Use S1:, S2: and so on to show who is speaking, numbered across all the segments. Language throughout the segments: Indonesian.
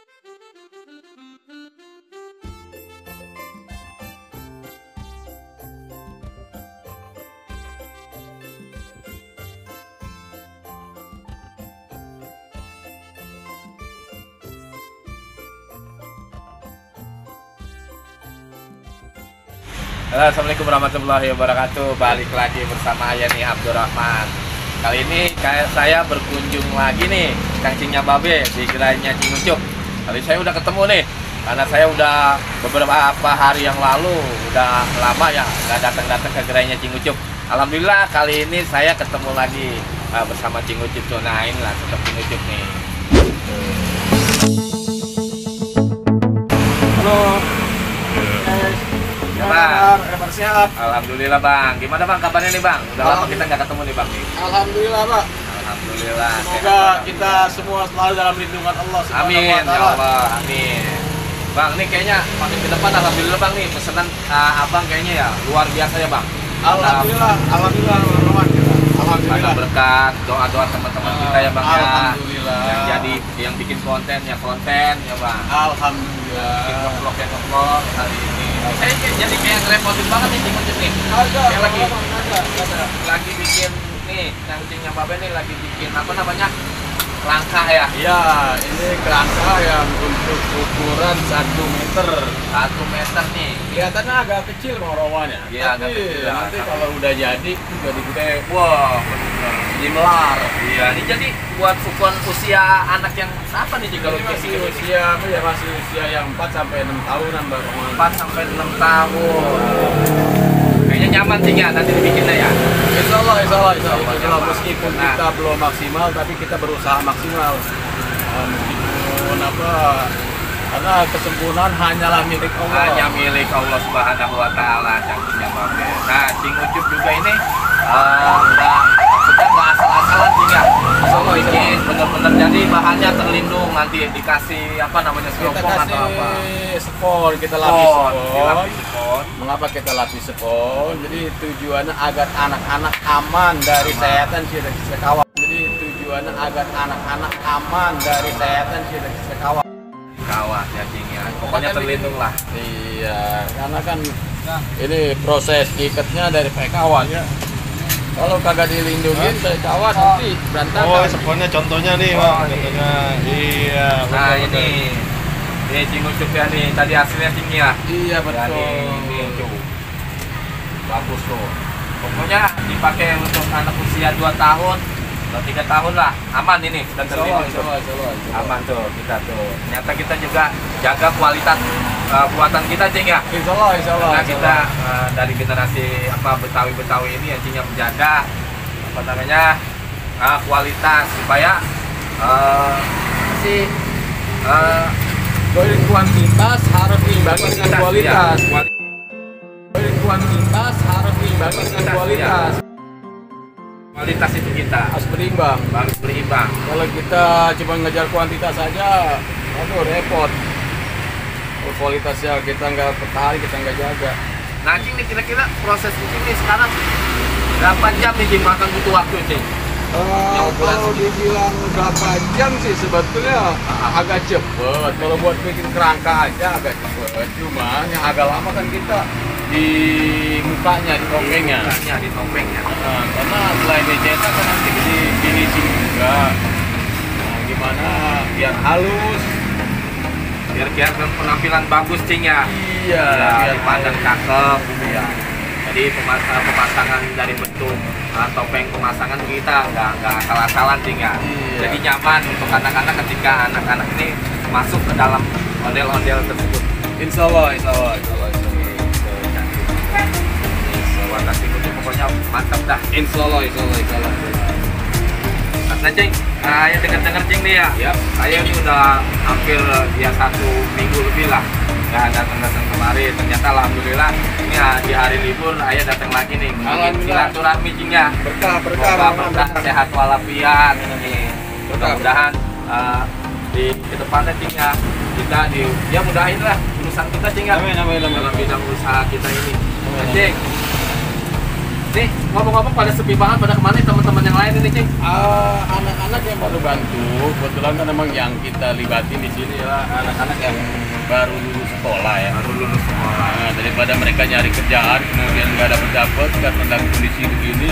S1: Halo, assalamualaikum warahmatullahi wabarakatuh. Balik lagi bersama saya nih, Abdurrahman. Kali ini saya berkunjung lagi nih kancingnya Babe di gerainya Cingucup. Kali saya udah ketemu nih, karena saya udah beberapa hari yang lalu udah lama ya nggak datang ke gerainya Cingucup. Alhamdulillah kali ini saya ketemu lagi bersama Cingucup. Nah inilah tetap Cingucup nih.
S2: Halo.
S1: Ya, Bang.
S2: Kabar sehat.
S1: Alhamdulillah Bang. Gimana Bang kabarnya nih Bang? Udah lama kita nggak ketemu nih Bang nih.
S2: Alhamdulillah Pak.
S1: Alhamdulillah.
S2: Semoga kita semua selalu dalam lindungan Allah Subhanahu
S1: Amin
S2: wa
S1: ya
S2: Ta'ala.
S1: Allah. Amin. Bang, ini kayaknya makin ke depan alhamdulillah Bang nih pesanan Abang kayaknya ya luar biasa ya Bang.
S2: Alhamdulillah, alhamdulillah teman-teman kita.
S1: Banyak
S2: Alhamdulillah.
S1: berkat doa-doa teman-teman kita ya Bang ya.
S2: Alhamdulillah.
S1: Yang bikin konten ya Bang.
S2: Alhamdulillah.
S1: Bikin vlog hari ini. Saya jadi kayak ngerepotin banget nih Cingucup nih. Saya lagi bikin nih kancingnya Babe nih lagi bikin apa namanya? Langkah ya.
S2: Iya, ini kerangka yang untuk ukuran 1 meter.
S1: 1 meter nih.
S2: Kelihatannya agak kecil morowannya.
S1: Iya, agak
S2: Tapi
S1: kecil ya.
S2: nanti kalau udah jadi itu jadi gede.
S1: Wah,
S2: Jadi melar.
S1: iya, ini jadi buat ukuran usia anak yang apa nih Cik, kalau
S2: Ini masih
S1: kayak
S2: usia apa ya, masih usia yang 4 sampai 6 tahunan baru.
S1: 4 sampai 6 tahun. Kayaknya nyaman sih ya nanti dibikinnya ya.
S2: Insya Allah.
S1: Nyaman.
S2: Meskipun
S1: Nah.
S2: kita belum maksimal, tapi kita berusaha maksimal. Meskipun apa, karena kesempurnaan hanyalah milik Allah.
S1: Hanya milik Allah Subhanahu wa Ta'ala kancingnya Babe. Nah, Cingucup juga ini nggak asal-asalan sih ya.
S2: Allah,
S1: Bikin bener-bener jadi bahannya terlindung, nanti dikasih apa namanya
S2: Kita
S1: styrofoam atau apa.
S2: kasih spon, kita lapis spon.
S1: Dilapis spon.
S2: Mengapa kita lapis spon? Jadi tujuannya agar anak-anak aman dari sayatan sekawan. Jadi tujuannya agar anak-anak aman dari sayatan sekawan.
S1: Kawat ya Cing ya. Pokoknya terlindung lah.
S2: Iya, karena kan ini proses ikatnya dari kawan. Kalau kagak dilindungin dari kawan nanti berantakan.
S3: Oh, seponnya contohnya nih, Bang. Contohnya. Iya,
S1: Nah
S3: betul.
S1: ini Cingucup ya nih. Tadi hasilnya Cing ya.
S2: Iya
S1: Ya,
S2: betul.
S1: ini tuh. Bagus tuh. Pokoknya dipakai untuk anak usia 2 tahun atau 3 tahun lah. Aman ini, dan terlindung. Aman tuh kita tuh. Ternyata kita juga jaga kualitas buatan kita Cing ya.
S2: Insya Allah.
S1: Karena kita dari generasi Betawi ini ya Cing yang menjaga apa namanya kualitas supaya
S2: Dari kuantitas harus diimbangi dengan kualitas.
S1: ya,
S2: Dari kuantitas harus diimbangi dengan kualitas.
S1: kualitas itu kita
S2: Harus berimbang.
S1: harus berimbang.
S2: Kalau kita cuma ngejar kuantitas saja, aduh repot. Kalau kualitasnya kita nggak pertahankan, kita nggak jaga.
S1: Nah Cing nih kira-kira proses ini sekarang berapa jam nih Cing makan butuh waktu Cing?
S2: Kalau dibilang berapa jam sih sebetulnya agak cepet. Kalau buat bikin kerangka aja agak cepet. Cuma yang agak lama kan kita di mukanya, di topengnya.
S1: Di topengnya.
S2: Nah, karena selain dicetak kan nanti di finishing juga. Nah, gimana biar halus.
S1: Biar penampilan bagus Cing ya.
S2: Iya,
S1: Ya,
S2: biar
S1: dipandang cakep gitu ya. Jadi pemasangan dari bentuk topeng pemasangan kita nggak asal-asalan Cing ya.
S2: Iya.
S1: Jadi nyaman untuk anak-anak ketika anak-anak ini masuk ke dalam ondel-ondel tersebut.
S2: Insya Allah.
S1: Kasih itu pokoknya mantap dah.
S2: Insya Allah.
S1: Nah Cing, saya dengar Cing nih ya.
S2: Yap.
S1: Saya ini udah hampir ya 1 minggu lebih lah nggak datang kemarin. Ternyata alhamdulillah ini di hari libur saya datang lagi nih.
S2: Alhamdulillah.
S1: Silaturahmi Cing ya.
S2: Berkah.
S1: Berkah sehat walafiat ini. Mudah-mudahan di kedepannya Cing ya kita mudahin lah urusan kita Cing ya.
S2: Amin.
S1: Dalam bidang usaha kita ini. Cing. Nih, ngomong-ngomong pada sepi banget, pada kemana nih teman-teman yang lain ini, Cing?
S2: Anak-anak yang baru bantu, kebetulan kan memang yang kita libatin di sini ya anak-anak yang baru lulus sekolah ya.
S1: Baru lulus sekolah.
S2: Nah, daripada mereka nyari kerjaan kemudian nggak dapat karena dalam kondisi begini,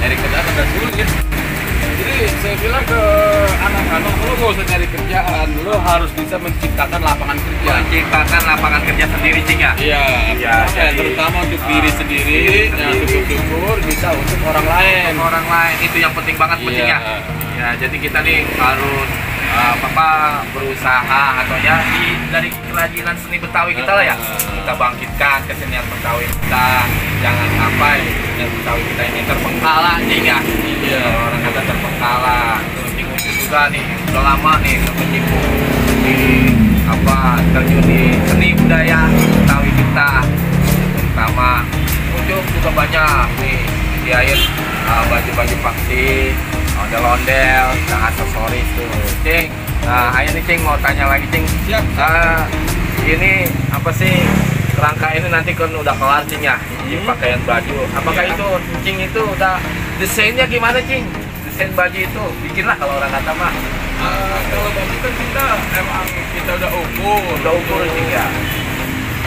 S2: nyari kerjaan agak sulit. Jadi saya bilang ke anak-anak, lo gak usah nyari kerjaan, lo harus bisa menciptakan lapangan kerja.
S1: Menciptakan lapangan kerja sendiri, Cing ya?
S2: Iya,
S1: Iya, jadi-
S2: terutama untuk diri sendiri, yang
S1: sendiri.
S2: syukur bisa untuk orang lain.
S1: Orang lain itu yang penting banget,
S2: Iya.
S1: ya. Ya, jadi kita nih harus berusaha atau ya dari kerajinan seni Betawi kita lah ya. Kita bangkitkan kesenian Betawi kita. Jangan sampai kesenian Betawi kita ini terbengkalai, Cing ya.
S2: Iya.
S1: Orang kata terbengkalai. Terus Cing Ucup juga nih udah lama nih berkecimpung di terjun di seni budaya Betawi kita. Terutama Ucup juga banyak nih sediain baju-baju paksi, ondel-ondel, dan aksesoris tuh. Cing, ayo nih Cing mau tanya lagi, Cing.
S2: Siap.
S1: Ini apa sih kerangka ini nanti kan udah kelar, Cing ya, di pakaian baju. Apakah
S2: Iya.
S1: itu Cing itu udah desainnya gimana, Cing? Desain baju itu bikinlah kalau orang kata mah.
S2: Kalau baju kan kita udah ukur.
S1: Udah ukur, Cing ya.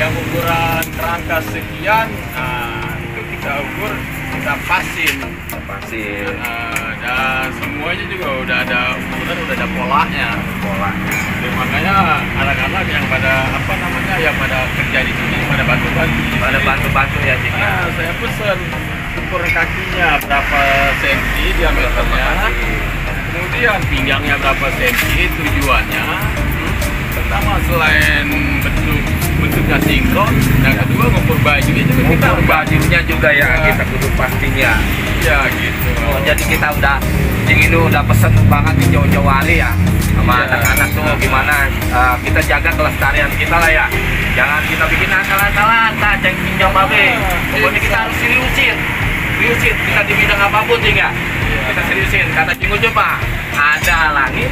S2: Yang ukuran kerangka sekian, itu kita ukur, kita pasin.
S1: Pasti
S2: Dan semuanya juga udah ada ukuran, udah ada polanya.
S1: pola.
S2: Jadi makanya anak-anak yang pada yang pada kerja di sini pada bantu-bantu.
S1: Ada bantu-bantu ya, Cing ya.
S2: Saya pesen ukuran kakinya berapa senti diameternya, kemudian pinggangnya berapa senti, tujuannya pertama selain bentuknya sinkron, yang kedua ngukur bajunya juga kita
S1: Ukur bajunya juga ya,
S2: Ya.
S1: kita kudu pastinya.
S2: ya gitu.
S1: Oh, jadi kita udah Cing itu udah pesen banget di jauh-jauh hari ya sama
S2: Iya.
S1: anak-anak tuh gimana kita jaga kelestarian kita lah ya. Jangan kita bikin akal-akalan, Cing pinjam babe. Pokoknya kita harus seriusin kita di bidang apapun, Cing ya. Kita seriusin. Kata Cing Ucup mah, ada langit,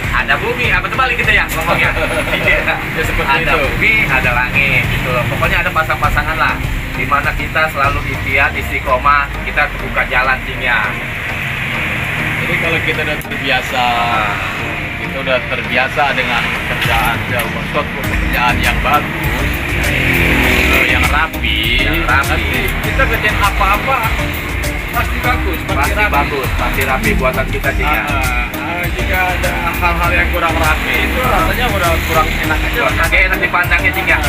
S1: ada bumi. Apa terbalik kita ya ngomongnya? Iya.
S2: Ya seperti
S1: Ada
S2: itu.
S1: bumi, ada langit gitu loh. Pokoknya ada pasang-pasangan lah di mana kita selalu ikhtiar istiqomah, kita terbuka jalan, Cing ya.
S2: Jadi kalau kita udah terbiasa, kita udah terbiasa dengan pekerjaan, suatu pekerjaan yang bagus, yang rapi,
S1: Yang rapi.
S2: nanti kita kerjain apa-apa pasti bagus,
S1: Pasti
S2: rapi.
S1: bagus, pasti rapi buatan kita, Cing ya.
S2: Jika ada hal-hal yang kurang rapi itu rasanya udah kurang enak aja.
S1: Agak enak dipandangnya, Cing ya.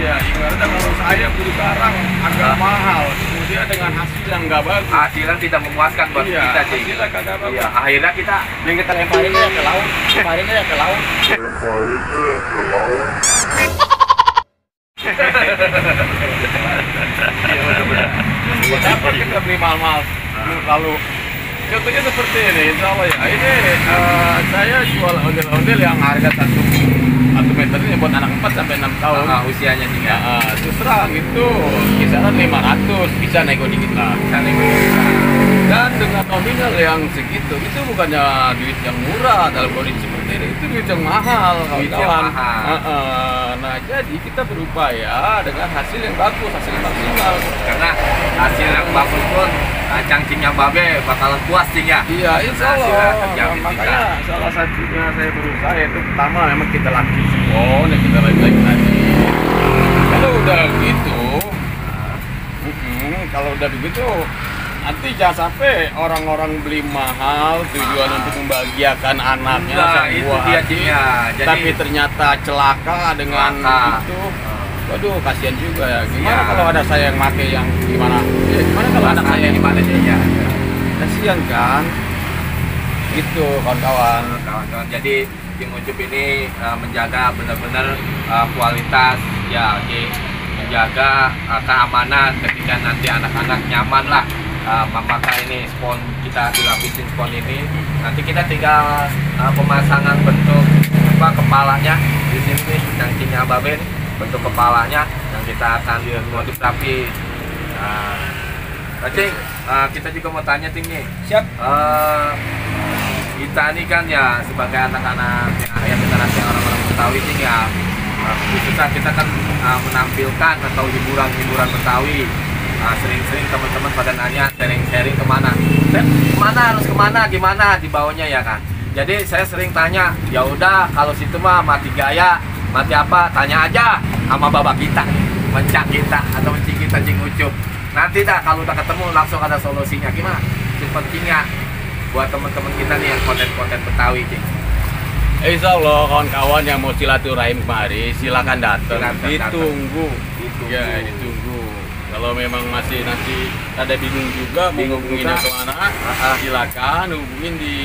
S2: Iya, ibaratnya kalau saya beli barang agak mahal, kemudian dengan hasil yang nggak bagus.
S1: Hasilnya tidak memuaskan buat
S2: Iya,
S1: kita, Cing.
S2: hasilnya kagak bagus.
S1: Iya, akhirnya kita
S2: Yang kita lemparin ya ke laut, lemparinnya ya ke laut. Iya benar-benar. Buat apa kita beli mahal-mahal lalu? Contohnya seperti ini, insya Allah ya. Ini saya jual ondel-ondel yang harga satu meternya buat anak 4 sampai 6 tahun.
S1: usianya, Cing ya.
S2: Terus terang itu kisaran 500, bisa nego dikit lah. Dan dengan nominal yang segitu, itu bukannya duit yang murah dalam kondisi seperti ini, itu duit yang mahal,
S1: Duit yang
S2: kawan-kawan.
S1: mahal.
S2: Nah, jadi kita berupaya dengan hasil yang bagus, hasil yang maksimal.
S1: Karena hasil yang bagus pun cangcingnya babe bakalan puas, Cing ya.
S2: Iya, insya
S1: Hasilnya
S2: Allah.
S1: terjamin
S2: Makanya
S1: kita.
S2: salah satunya saya berusaha itu pertama memang kita latih spon, yang kita lagi. Kalau udah gitu, kalau udah begitu, nanti jangan sampai orang-orang beli mahal tujuan untuk membahagiakan anaknya
S1: Nah,
S2: sang
S1: itu
S2: buah
S1: dia,
S2: hati,
S1: Cing ya. Jadi
S2: tapi ternyata celaka dengan
S1: Celaka.
S2: itu. Waduh, kasihan juga ya. Gimana
S1: Iya.
S2: kalau ada saya yang make yang gimana? Ya, gimana kalau anak saya yang
S1: gimana, Cing ya?
S2: kasihan kan? Gitu, kawan-kawan.
S1: Kawan-kawan, jadi Cing Ucup ini menjaga benar-benar kualitas ya, menjaga keamanan ketika nanti anak-anak nyaman lah memakai ini spon, kita dilapisin spon ini. Nanti kita tinggal pemasangan bentuk kepalanya di sini, cangcingnya babe, bentuk kepalanya yang kita akan motif rapi. Cing, kita juga mau tanya, Cing nih.
S2: Siap.
S1: Kita ini kan ya sebagai anak-anak yang generasi orang-orang Betawi, Cing ya, khususnya kita kan menampilkan atau hiburan-hiburan Betawi sering-sering teman-teman pada nanya sharing kemana, harus kemana, gimana dibawanya ya kan. Jadi saya sering tanya, ya udah kalau situ mah mati gaya, mati apa, tanya aja sama bapak kita, mencak kita atau mencing kita Cing Ucup. Nanti dah kalau udah ketemu langsung ada solusinya gimana. Pentingnya buat teman-teman kita nih yang konten-konten Betawi, Cing.
S2: Insya Allah kawan-kawan yang mau silaturahim kemari silakan datang. Ditunggu. Ya, ditunggu. Kalau memang masih nanti ada bingung juga mau hubunginnya kemana, silakan hubungin di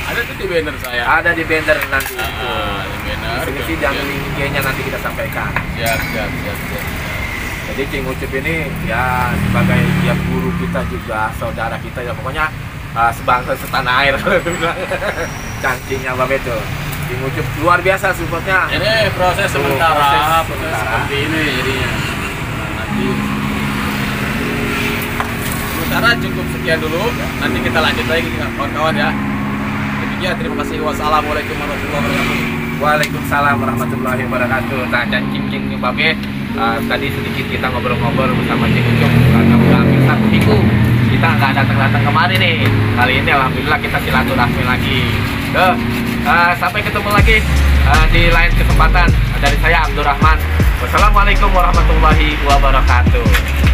S2: ada tuh di banner saya.
S1: Ada di banner nanti.
S2: Di banner.
S1: Di sini jangan IG-nya nanti kita sampaikan.
S2: Siap.
S1: Jadi Cing Ucup ini ya sebagai ya guru kita juga, saudara kita ya pokoknya sebangsa setanah air kalau bilang. Cangcingnya Babe tuh. Cing Ucup luar biasa supportnya.
S2: Ini proses sementara,
S1: proses
S2: seperti ini jadinya. Nah, nanti sementara cukup sekian dulu. Nanti kita lanjut lagi kawan-kawan ya. Demikian, terima kasih. Wassalamualaikum warahmatullahi wabarakatuh.
S1: Waalaikumsalam warahmatullahi wabarakatuh. Nah, cangcing Babe. Tadi sedikit kita ngobrol-ngobrol bersama Cing Ucup karena udah hampir 1 minggu kita nggak datang kemari nih. Kali ini alhamdulillah kita silaturahmi lagi. Sampai ketemu lagi di lain kesempatan. Dari saya Abdurrahman. Wassalamualaikum warahmatullahi wabarakatuh.